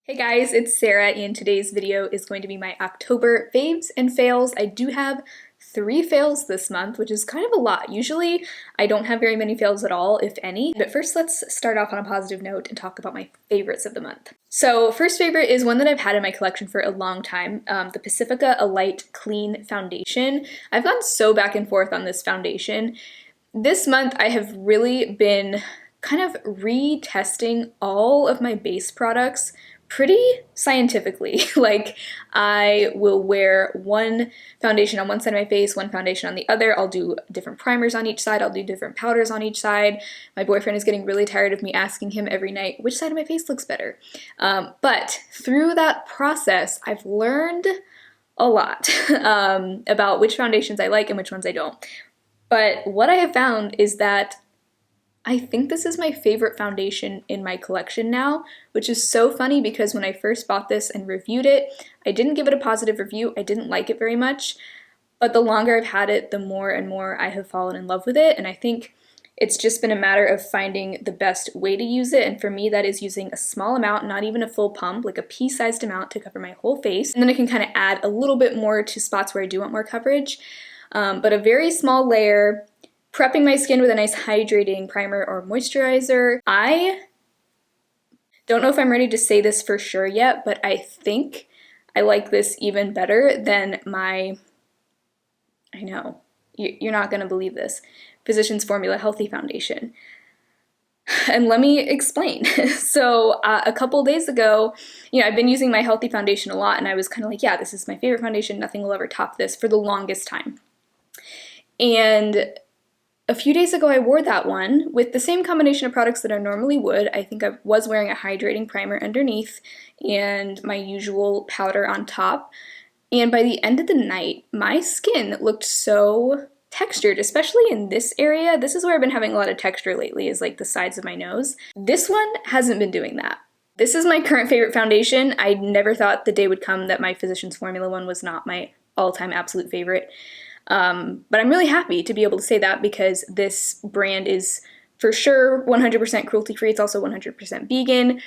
Hey guys, it's Sarah, and today's video is going to be my October faves and fails. I do have 3 fails this month, which is kind of a lot. Usually I don't have very many fails at all, if any. But first, let's start off on a positive note and talk about my favorites of the month. So first favorite is one that I've had in my collection for a long time, the Pacifica Alight Clean Foundation. I've gone so back and forth on this foundation. This month I have really been kind of retesting all of my base products pretty scientifically. Like, I will wear one foundation on one side of my face, one foundation on the other. I'll do different primers on each side. I'll do different powders on each side. My boyfriend is getting really tired of me asking him every night, which side of my face looks better? But through that process, I've learned a lot about which foundations I like and which ones I don't. But what I have found is that I think this is my favorite foundation in my collection now, which is so funny because when I first bought this and reviewed it, I didn't give it a positive review. I didn't like it very much, but the longer I've had it, the more and more I have fallen in love with it, and I think it's just been a matter of finding the best way to use it, and for me that is using a small amount, not even a full pump, like a pea-sized amount to cover my whole face, and then I can kind of add a little bit more to spots where I do want more coverage, but a very small layer, prepping my skin with a nice hydrating primer or moisturizer. I don't know if I'm ready to say this for sure yet, but I think I like this even better than my, I know, you're not gonna believe this, Physicians Formula Healthy Foundation. And let me explain. So a couple days ago, I've been using my Healthy Foundation a lot, and I was kind of like, yeah, this is my favorite foundation, nothing will ever top this, for the longest time. And a few days ago, I wore that one with the same combination of products that I normally would. I think I was wearing a hydrating primer underneath and my usual powder on top. And by the end of the night, my skin looked so textured, especially in this area. This is where I've been having a lot of texture lately, is like the sides of my nose. This one hasn't been doing that. This is my current favorite foundation. I never thought the day would come that my Physicians Formula one was not my all-time absolute favorite. But I'm really happy to be able to say that because this brand is for sure 100% cruelty free. It's also 100% vegan,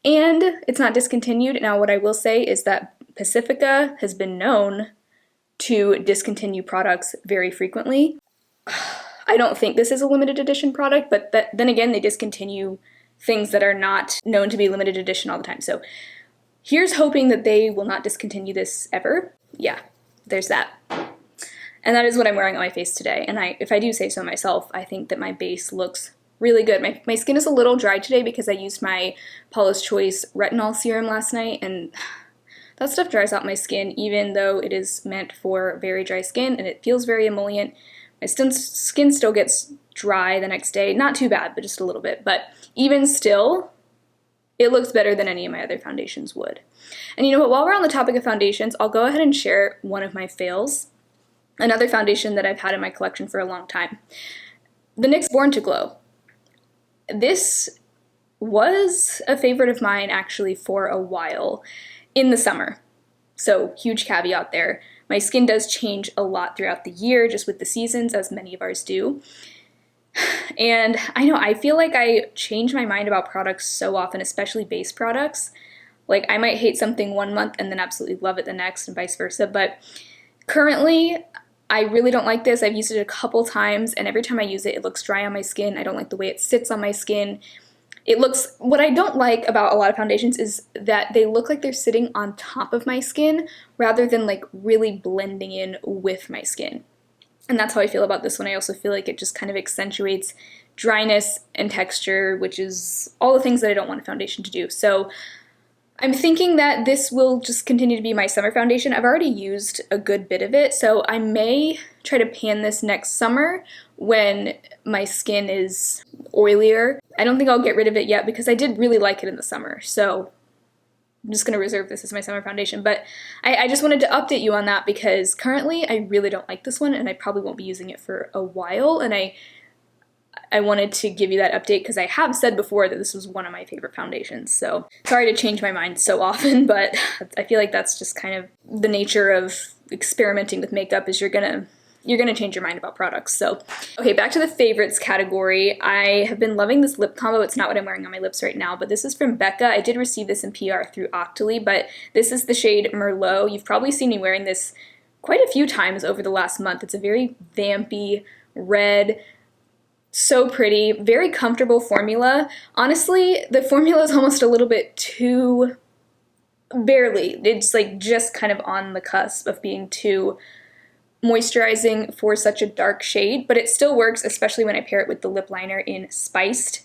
and it's not discontinued. Now, what I will say is that Pacifica has been known to discontinue products very frequently. I don't think this is a limited edition product, but then again, they discontinue things that are not known to be limited edition all the time. So here's hoping that they will not discontinue this ever. Yeah, there's that. And that is what I'm wearing on my face today. And if I do say so myself, I think that my base looks really good. My skin is a little dry today because I used my Paula's Choice retinol serum last night, and that stuff dries out my skin even though it is meant for very dry skin, and it feels very emollient. My skin still gets dry the next day. Not too bad, but just a little bit. But even still, it looks better than any of my other foundations would. And you know what, while we're on the topic of foundations, I'll go ahead and share one of my fails. Another foundation that I've had in my collection for a long time. The NYX Born to Glow. This was a favorite of mine actually for a while in the summer. So huge caveat there. My skin does change a lot throughout the year just with the seasons, as many of ours do. And I know, I feel like I change my mind about products so often, especially base products. Like, I might hate something one month and then absolutely love it the next, and vice versa. But currently, I really don't like this. I've used it a couple times, and every time I use it, it looks dry on my skin. I don't like the way it sits on my skin. What I don't like about a lot of foundations is that they look like they're sitting on top of my skin rather than like really blending in with my skin. And that's how I feel about this one. I also feel like it just kind of accentuates dryness and texture, which is all the things that I don't want a foundation to do. So I'm thinking that this will just continue to be my summer foundation. I've already used a good bit of it, so I may try to pan this next summer when my skin is oilier. I don't think I'll get rid of it yet because I did really like it in the summer, so I'm just going to reserve this as my summer foundation. But I just wanted to update you on that because currently I really don't like this one, and I probably won't be using it for a while, and I wanted to give you that update because I have said before that this was one of my favorite foundations. So sorry to change my mind so often, but I feel like that's just kind of the nature of experimenting with makeup, is you're gonna you're gonna change your mind about products. So, okay, back to the favorites category. I have been loving this lip combo. It's not what I'm wearing on my lips right now, but this is from Becca. I did receive this in PR through Octoly, but this is the shade Merlot. You've probably seen me wearing this quite a few times over the last month. It's a very vampy red, so pretty, very comfortable formula. Honestly, the formula is almost a little bit too, barely, it's like just kind of on the cusp of being too moisturizing for such a dark shade, but it still works, especially when I pair it with the lip liner in Spiced.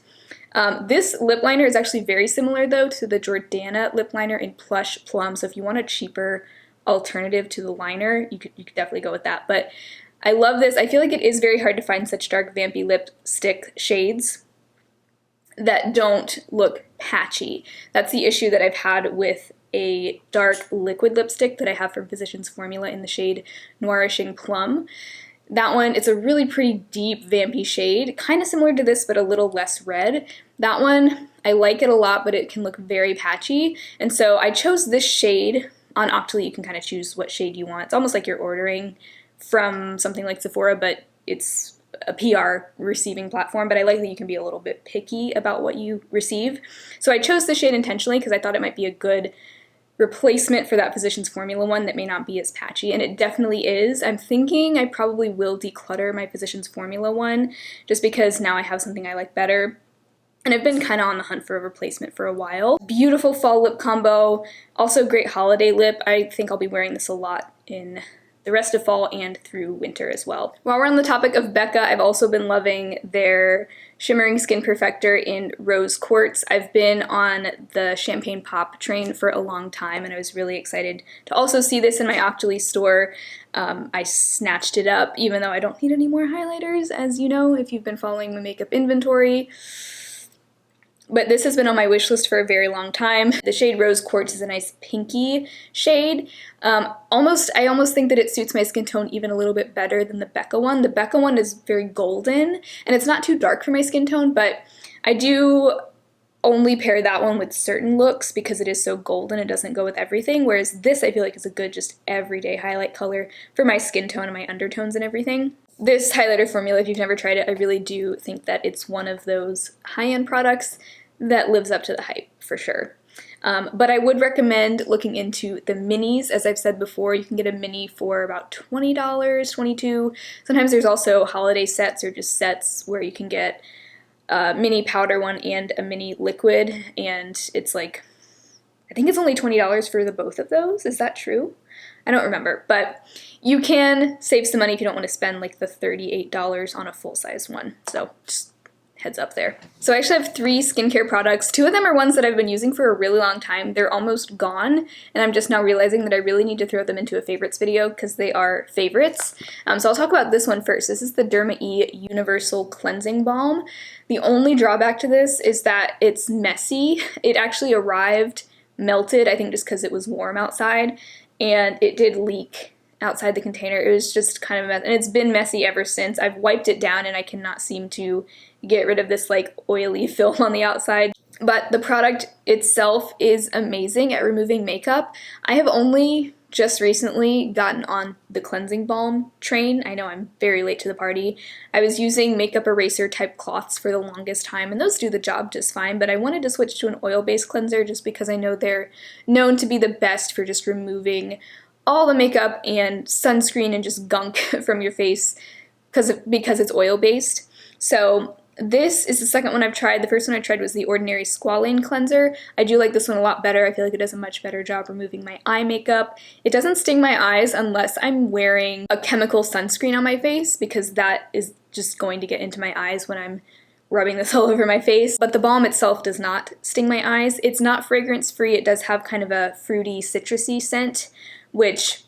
This lip liner is actually very similar though to the Jordana lip liner in Plush Plum, so if you want a cheaper alternative to the liner, you could definitely go with that. But I love this. I feel like it is very hard to find such dark vampy lipstick shades that don't look patchy. That's the issue that I've had with a dark liquid lipstick that I have from Physicians Formula in the shade Nourishing Plum. That one, it's a really pretty deep vampy shade, kind of similar to this but a little less red. That one, I like it a lot, but it can look very patchy, and so I chose this shade. On Octoly, you can kind of choose what shade you want. It's almost like you're ordering from something like Sephora, but it's a PR receiving platform, but I like that you can be a little bit picky about what you receive. So I chose this shade intentionally because I thought it might be a good replacement for that Physicians Formula one that may not be as patchy, and it definitely is. I'm thinking I probably will declutter my Physicians Formula one just because now I have something I like better, and I've been kind of on the hunt for a replacement for a while. Beautiful fall lip combo, also great holiday lip. I think I'll be wearing this a lot in the rest of fall and through winter as well. While we're on the topic of Becca, I've also been loving their Shimmering Skin Perfector in Rose Quartz. I've been on the Champagne Pop train for a long time, and I was really excited to also see this in my Octoly store. I snatched it up, even though I don't need any more highlighters, as you know, if you've been following my makeup inventory. But this has been on my wish list for a very long time. The shade Rose Quartz is a nice pinky shade. I almost think that it suits my skin tone even a little bit better than the Becca one. The Becca one is very golden, and it's not too dark for my skin tone, but I do only pair that one with certain looks because it is so golden, it doesn't go with everything, whereas this I feel like is a good just everyday highlight color for my skin tone and my undertones and everything. This highlighter formula, if you've never tried it, I really do think that it's one of those high-end products that lives up to the hype, for sure. But I would recommend looking into the minis. As I've said before, you can get a mini for about $20, $22. Sometimes there's also holiday sets or just sets where you can get a mini powder one and a mini liquid, and it's like, I think it's only $20 for the both of those. Is that true? I don't remember, but you can save some money if you don't want to spend like the $38 on a full-size one. So just heads up there. So I actually have 3 skincare products. 2 of them are ones that I've been using for a really long time. They're almost gone, and I'm just now realizing that I really need to throw them into a favorites video because they are favorites. So I'll talk about this one first. This is the Derma E Universal Cleansing Balm. The only drawback to this is that it's messy. It actually arrived melted, I think just because it was warm outside, and it did leak outside the container. It was just kind of a mess, and it's been messy ever since. I've wiped it down and I cannot seem to get rid of this like oily film on the outside. But the product itself is amazing at removing makeup. I have only just recently gotten on the cleansing balm train. I know I'm very late to the party. I was using makeup eraser type cloths for the longest time, and those do the job just fine, but I wanted to switch to an oil-based cleanser just because I know they're known to be the best for just removing all the makeup and sunscreen and just gunk from your face because it's oil-based. So this is the second one I've tried. The first one I tried was the Ordinary Squalane Cleanser. I do like this one a lot better. I feel like it does a much better job removing my eye makeup. It doesn't sting my eyes unless I'm wearing a chemical sunscreen on my face, because that is just going to get into my eyes when I'm rubbing this all over my face. But the balm itself does not sting my eyes. It's not fragrance-free. It does have kind of a fruity, citrusy scent, which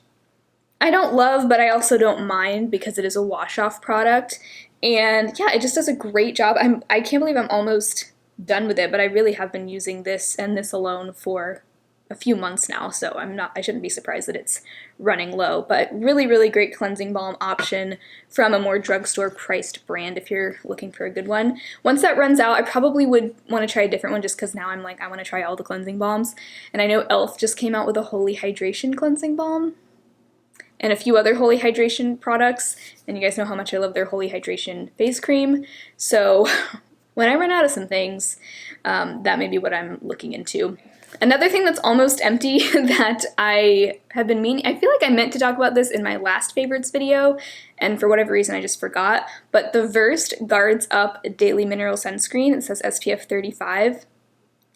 I don't love, but I also don't mind because it is a wash-off product. And yeah, it just does a great job. I can't believe I'm almost done with it, but I really have been using this and this alone for a few months now, so I shouldn't be surprised that it's running low. But really, really great cleansing balm option from a more drugstore priced brand if you're looking for a good one. Once that runs out, I probably would want to try a different one just because now I'm like, I want to try all the cleansing balms. And I know e.l.f. just came out with a Holy Hydration cleansing balm. and a few other Holy Hydration products, and you guys know how much I love their Holy Hydration face cream. So when I run out of some things, that may be what I'm looking into. Another thing that's almost empty that I have been meaning, I feel like I meant to talk about this in my last favorites video, and for whatever reason I just forgot, but the Versed Guards Up Daily Mineral Sunscreen, it says SPF 35.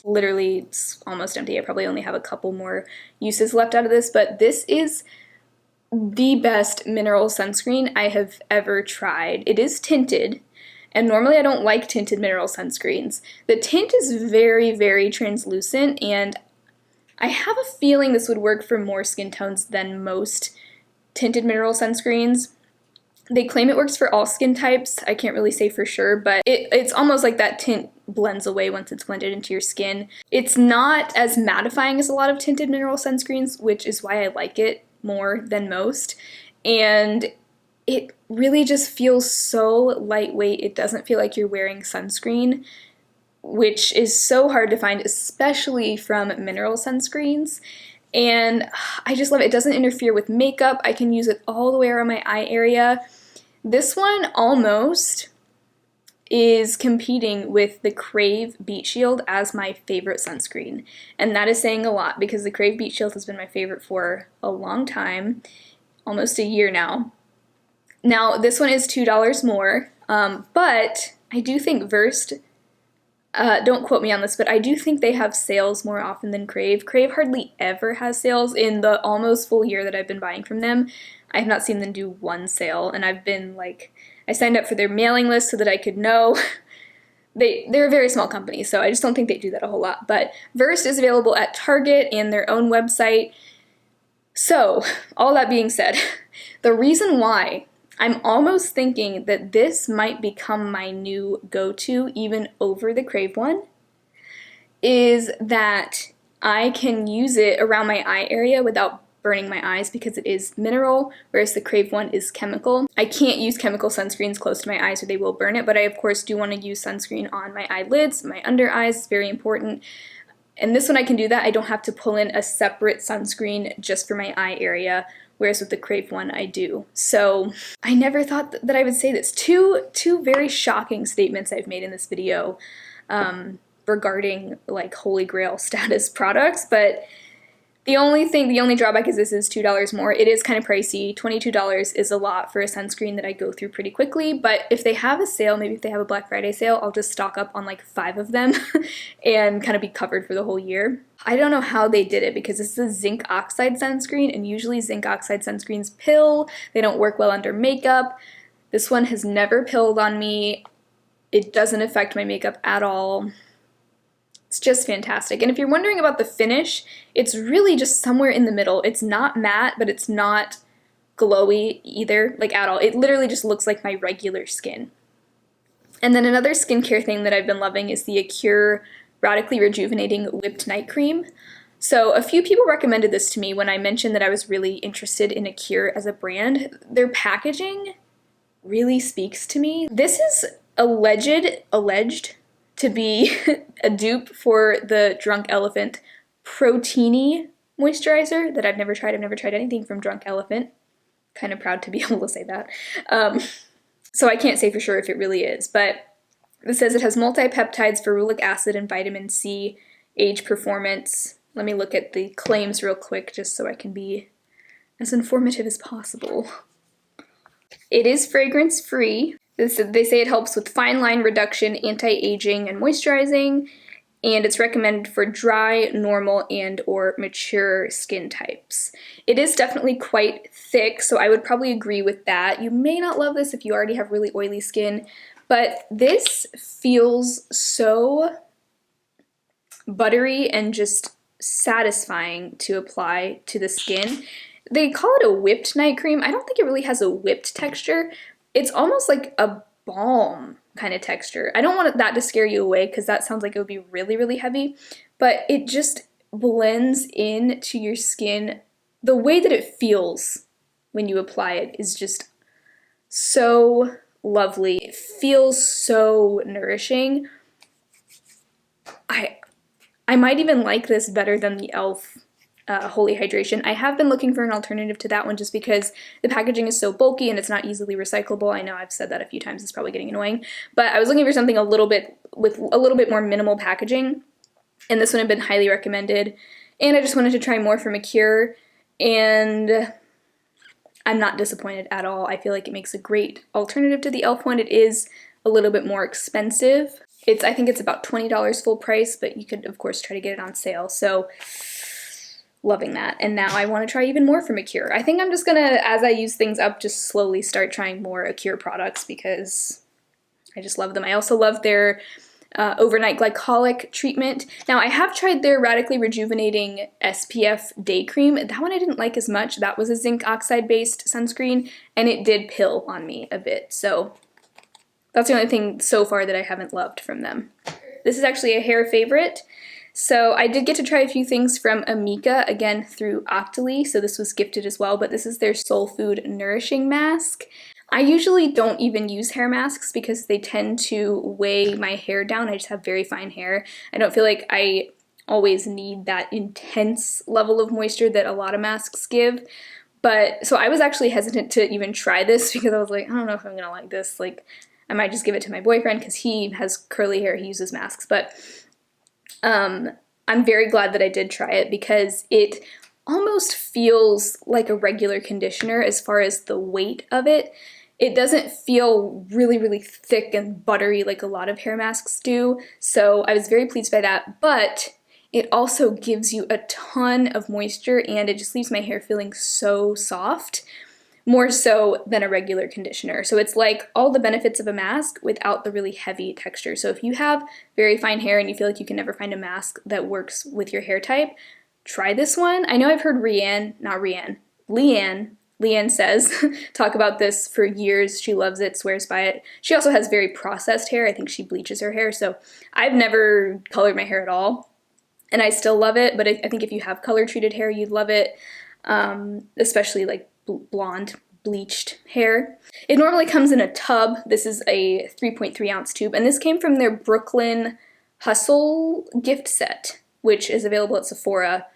Literally, it's almost empty. I probably only have a couple more uses left out of this, but this is the best mineral sunscreen I have ever tried. It is tinted, and normally I don't like tinted mineral sunscreens. The tint is very, very translucent, and I have a feeling this would work for more skin tones than most tinted mineral sunscreens. They claim it works for all skin types. I can't really say for sure, but it's almost like that tint blends away once it's blended into your skin. It's not as mattifying as a lot of tinted mineral sunscreens, which is why I like it more than most. And it really just feels so lightweight. It doesn't feel like you're wearing sunscreen, which is so hard to find, especially from mineral sunscreens. And I just love it. It doesn't interfere with makeup. I can use it all the way around my eye area. This one almost is competing with the Crave Beat Shield as my favorite sunscreen. And that is saying a lot because the Crave Beat Shield has been my favorite for a long time, almost a year now. Now, this one is $2 more, but I do think Versed, don't quote me on this, but I do think they have sales more often than Crave. Crave hardly ever has sales. In the almost full year that I've been buying from them, I have not seen them do one sale, and I've been like, I signed up for their mailing list so that I could know. They're a very small company, so I just don't think they do that a whole lot. But Versed is available at Target and their own website. So, all that being said, the reason why I'm almost thinking that this might become my new go-to even over the Crave one is that I can use it around my eye area without burning my eyes because it is mineral, whereas the Crave one is chemical. I can't use chemical sunscreens close to my eyes or they will burn it, but I of course do want to use sunscreen on my eyelids, my under eyes, it's very important. And this one I can do that. I don't have to pull in a separate sunscreen just for my eye area, whereas with the Crave one I do. So I never thought that I would say this. Two very shocking statements I've made in this video regarding like holy grail status products, but the only drawback is this is $2 more. It is kind of pricey. $22 is a lot for a sunscreen that I go through pretty quickly, but if they have a sale, maybe if they have a Black Friday sale, I'll just stock up on like 5 of them and kind of be covered for the whole year. I don't know how they did it because this is a zinc oxide sunscreen, and usually zinc oxide sunscreens pill. They don't work well under makeup. This one has never pilled on me. It doesn't affect my makeup at all. It's just fantastic. And if you're wondering about the finish, it's really just somewhere in the middle. It's not matte, but it's not glowy either, like at all. It literally just looks like my regular skin. And then another skincare thing that I've been loving is the Acure Radically Rejuvenating Whipped Night Cream. So a few people recommended this to me when I mentioned that I was really interested in Acure as a brand. Their packaging really speaks to me. This is alleged to be a dupe for the Drunk Elephant Proteiny moisturizer that I've never tried. I've never tried anything from Drunk Elephant. Kind of proud to be able to say that. So I can't say for sure if it really is, but it says it has multi-peptides, ferulic acid, and vitamin C, age performance. Let me look at the claims real quick just so I can be as informative as possible. It is fragrance-free. They say it helps with fine line reduction, anti-aging, and moisturizing, and it's recommended for dry, normal, and or mature skin types. It is definitely quite thick, so I would probably agree with that. You may not love this if you already have really oily skin, but this feels so buttery and just satisfying to apply to the skin. They call it a whipped night cream. I don't think it really has a whipped texture. It's almost like a balm kind of texture. I don't want that to scare you away because that sounds like it would be really, really heavy, but it just blends into your skin. The way that it feels when you apply it is just so lovely. It feels so nourishing. I might even like this better than the e.l.f. Holy Hydration. I have been looking for an alternative to that one just because the packaging is so bulky and it's not easily recyclable. I know I've said that a few times, it's probably getting annoying, but I was looking for something a little bit with a little bit more minimal packaging, and this one had been highly recommended, and I just wanted to try more from Acure, and I'm not disappointed at all. I feel like it makes a great alternative to the e.l.f. one. It is a little bit more expensive. I think it's about $20 full price, but you could of course try to get it on sale, so loving that. And now I want to try even more from Acure. I think I'm just gonna, as I use things up, just slowly start trying more Acure products because I just love them. I also love their overnight glycolic treatment. Now I have tried their Radically Rejuvenating SPF day cream. That one I didn't like as much. That was a zinc oxide based sunscreen and it did pill on me a bit. So that's the only thing so far that I haven't loved from them. This is actually a hair favorite. So I did get to try a few things from Amika, again through Octoly, so this was gifted as well, but this is their Soul Food Nourishing Mask. I usually don't even use hair masks because they tend to weigh my hair down. I just have very fine hair. I don't feel like I always need that intense level of moisture that a lot of masks give. But, so I was actually hesitant to even try this because I was like, I don't know if I'm gonna like this. Like, I might just give it to my boyfriend because he has curly hair, he uses masks, but I'm very glad that I did try it because it almost feels like a regular conditioner as far as the weight of it. It doesn't feel really, really thick and buttery like a lot of hair masks do, so I was very pleased by that, but it also gives you a ton of moisture and it just leaves my hair feeling so soft, more so than a regular conditioner. So it's like all the benefits of a mask without the really heavy texture. So if you have very fine hair and you feel like you can never find a mask that works with your hair type, try this one. I know I've heard Leanne says, talk about this for years. She loves it, swears by it. She also has very processed hair. I think she bleaches her hair. So I've never colored my hair at all and I still love it. But I think if you have color treated hair, you'd love it, especially like blonde bleached hair. It normally comes in a tub. This is a 3.3 ounce tube and this came from their Brooklyn Hustle gift set, which is available at Sephora.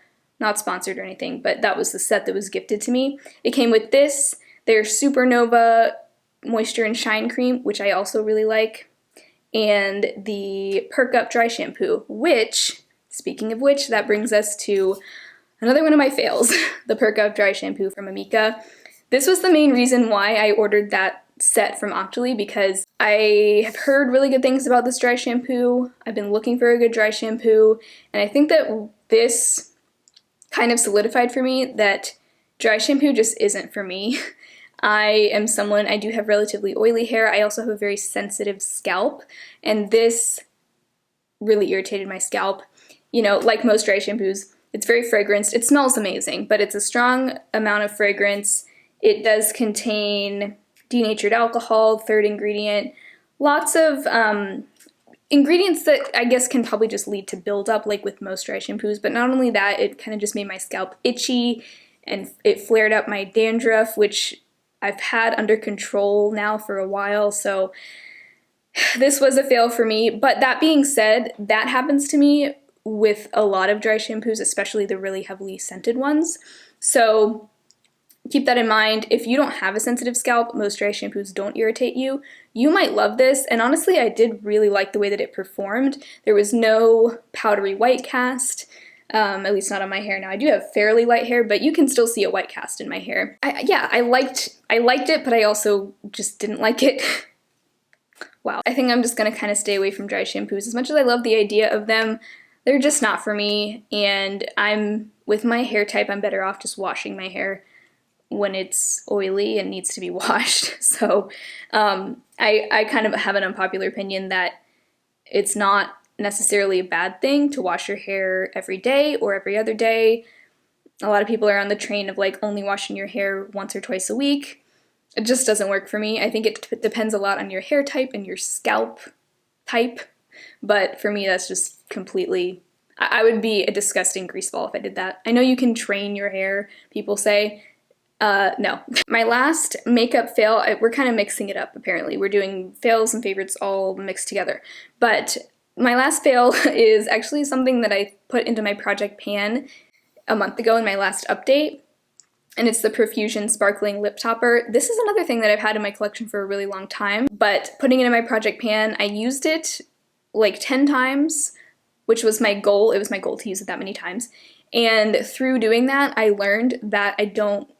Not sponsored or anything, but that was the set that was gifted to me. It came with this, their Supernova Moisture and Shine Cream, which I also really like, and the Perk Up Dry Shampoo, which, speaking of which, that brings us to another one of my fails, the Perk Up Dry Shampoo from Amika. This was the main reason why I ordered that set from Octoly because I have heard really good things about this dry shampoo. I've been looking for a good dry shampoo, and I think that this kind of solidified for me that dry shampoo just isn't for me. I do have relatively oily hair. I also have a very sensitive scalp, and this really irritated my scalp. You know, like most dry shampoos, it's very fragranced. It smells amazing, but it's a strong amount of fragrance. It does contain denatured alcohol, third ingredient, lots of ingredients that I guess can probably just lead to buildup like with most dry shampoos, but not only that, it kind of just made my scalp itchy and it flared up my dandruff, which I've had under control now for a while, so this was a fail for me. But that being said, that happens to me with a lot of dry shampoos, especially the really heavily scented ones. So keep that in mind. If you don't have a sensitive scalp, most dry shampoos don't irritate you. You might love this, and honestly, I did really like the way that it performed. There was no powdery white cast, at least not on my hair. Now, I do have fairly light hair, but you can still see a white cast in my hair. I liked it, but I also just didn't like it. Wow. I think I'm just gonna kind of stay away from dry shampoos. As much as I love the idea of them, they're just not for me, and with my hair type, I'm better off just washing my hair when it's oily and needs to be washed. So I kind of have an unpopular opinion that it's not necessarily a bad thing to wash your hair every day or every other day. A lot of people are on the train of like only washing your hair once or twice a week. It just doesn't work for me. I think it depends a lot on your hair type and your scalp type, but for me that's just completely, I would be a disgusting greaseball if I did that. I know you can train your hair, people say. No. My last makeup fail, we're kind of mixing it up apparently. We're doing fails and favorites all mixed together. But my last fail is actually something that I put into my project pan. a month ago in my last update, and it's the Profusion Sparkling Lip Topper. This is another thing that I've had in my collection for a really long time, but putting it in my project pan, I used it like 10 times, which was my goal. It was my goal to use it that many times. And through doing that, I learned that I don't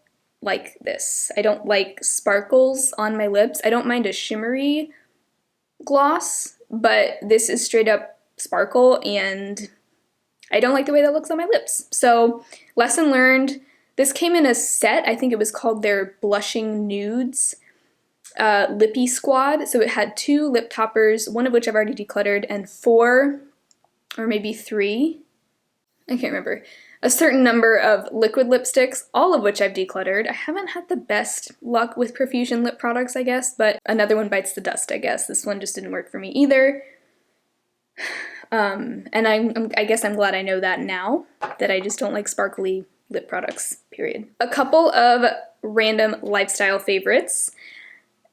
like this. I don't like sparkles on my lips. I don't mind a shimmery gloss, but this is straight up sparkle, and I don't like the way that looks on my lips. So, lesson learned. This came in a set. I think it was called their Blushing Nudes Lippy Squad. So it had 2 lip toppers, one of which I've already decluttered, and 4 or maybe 3, I can't remember, a certain number of liquid lipsticks, all of which I've decluttered. I haven't had the best luck with Profusion lip products, I guess, but another one bites the dust, I guess. This one just didn't work for me either. And I guess I'm glad I know that now, that I just don't like sparkly lip products, period. A couple of random lifestyle favorites.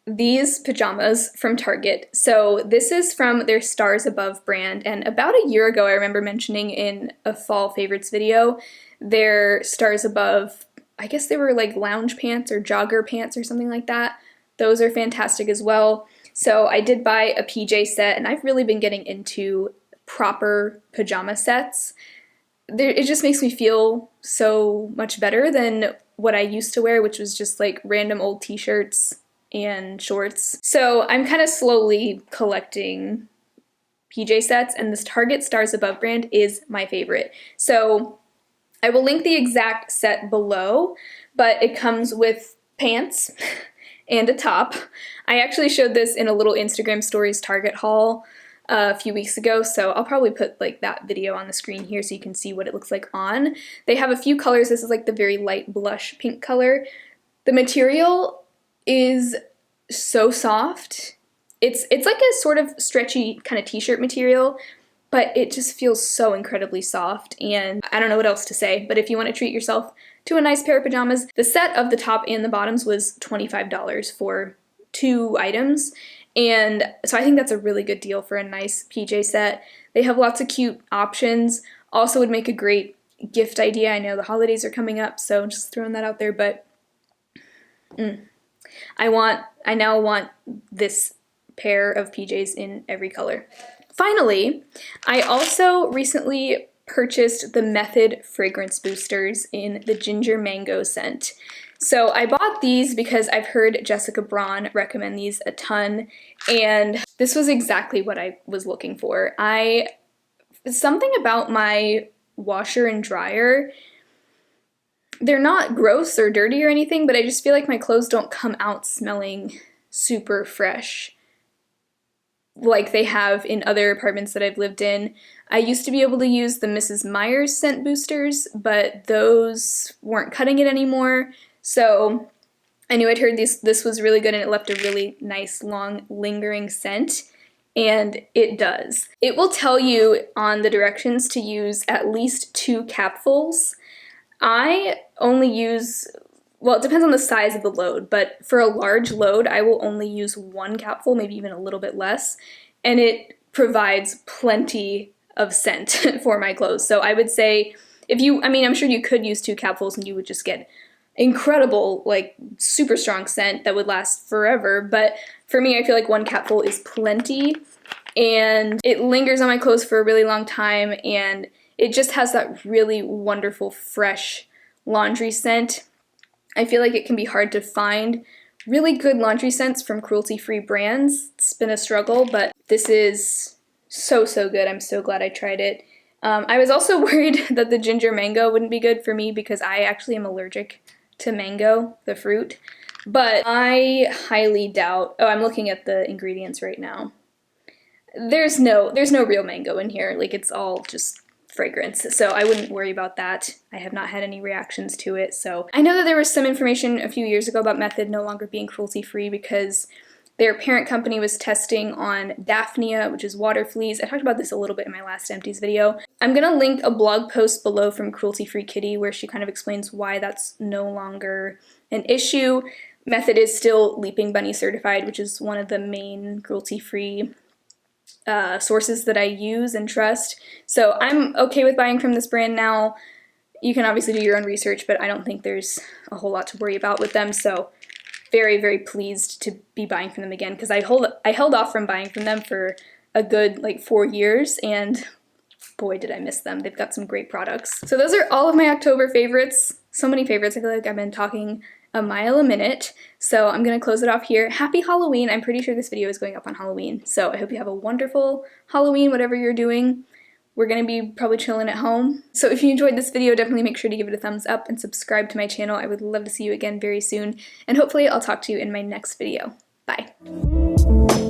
These pajamas from Target. So this is from their Stars Above brand, and about a year ago I remember mentioning in a fall favorites video their Stars Above, I guess they were like lounge pants or jogger pants or something like that. Those are fantastic as well. So I did buy a PJ set, and I've really been getting into proper pajama sets. It just makes me feel so much better than what I used to wear, which was just like random old t-shirts and shorts. So I'm kind of slowly collecting PJ sets, and this Target Stars Above brand is my favorite. So I will link the exact set below, but it comes with pants and a top. I actually showed this in a little Instagram stories Target haul a few weeks ago, so I'll probably put like that video on the screen here so you can see what it looks like on. They have a few colors. This is like the very light blush pink color. The material is so soft. It's like a sort of stretchy kind of t-shirt material, but it just feels so incredibly soft, and I don't know what else to say, but if you want to treat yourself to a nice pair of pajamas, the set of the top and the bottoms was $25 for 2 items. And so I think that's a really good deal for a nice PJ set. They have lots of cute options. Also would make a great gift idea. I know the holidays are coming up, so just throwing that out there, but I now want this pair of PJs in every color. Finally, I also recently purchased the Method fragrance boosters in the ginger mango scent. So I bought these because I've heard Jessica Braun recommend these a ton, and this was exactly what I was looking for. Something about my washer and dryer, they're not gross or dirty or anything, but I just feel like my clothes don't come out smelling super fresh like they have in other apartments that I've lived in. I used to be able to use the Mrs. Meyer's scent boosters, but those weren't cutting it anymore. So I knew I'd heard this was really good, and it left a really nice, long, lingering scent, and it does. It will tell you on the directions to use at least 2 capfuls. I only use, well, it depends on the size of the load, but for a large load, I will only use 1 capful, maybe even a little bit less, and it provides plenty of scent for my clothes. So I would say, I'm sure you could use 2 capfuls and you would just get incredible, like super strong scent that would last forever, but for me, I feel like 1 capful is plenty, and it lingers on my clothes for a really long time, and it just has that really wonderful, fresh laundry scent. I feel like it can be hard to find really good laundry scents from cruelty-free brands. It's been a struggle, but this is so, so good. I'm so glad I tried it. I was also worried that the ginger mango wouldn't be good for me because I actually am allergic to mango, the fruit, but I highly doubt, I'm looking at the ingredients right now. There's no real mango in here, like it's all just fragrance, so I wouldn't worry about that. I have not had any reactions to it. So I know that there was some information a few years ago about Method no longer being cruelty-free because their parent company was testing on Daphnia, which is water fleas. I talked about this a little bit in my last Empties video. I'm gonna link a blog post below from Cruelty Free Kitty where she kind of explains why that's no longer an issue. Method is still Leaping Bunny certified, which is one of the main cruelty-free sources that I use and trust. So I'm okay with buying from this brand now. You can obviously do your own research, but I don't think there's a whole lot to worry about with them, so very, very pleased to be buying from them again, because I held off from buying from them for a good like 4 years, and boy did I miss them. They've got some great products. So those are all of my October favorites. So many favorites. I feel like I've been talking a mile a minute, so I'm gonna close it off here. Happy Halloween. I'm pretty sure this video is going up on Halloween, so I hope you have a wonderful Halloween, whatever you're doing. We're gonna be probably chilling at home. So if you enjoyed this video, definitely make sure to give it a thumbs up and subscribe to my channel. I would love to see you again very soon, and hopefully I'll talk to you in my next video. Bye.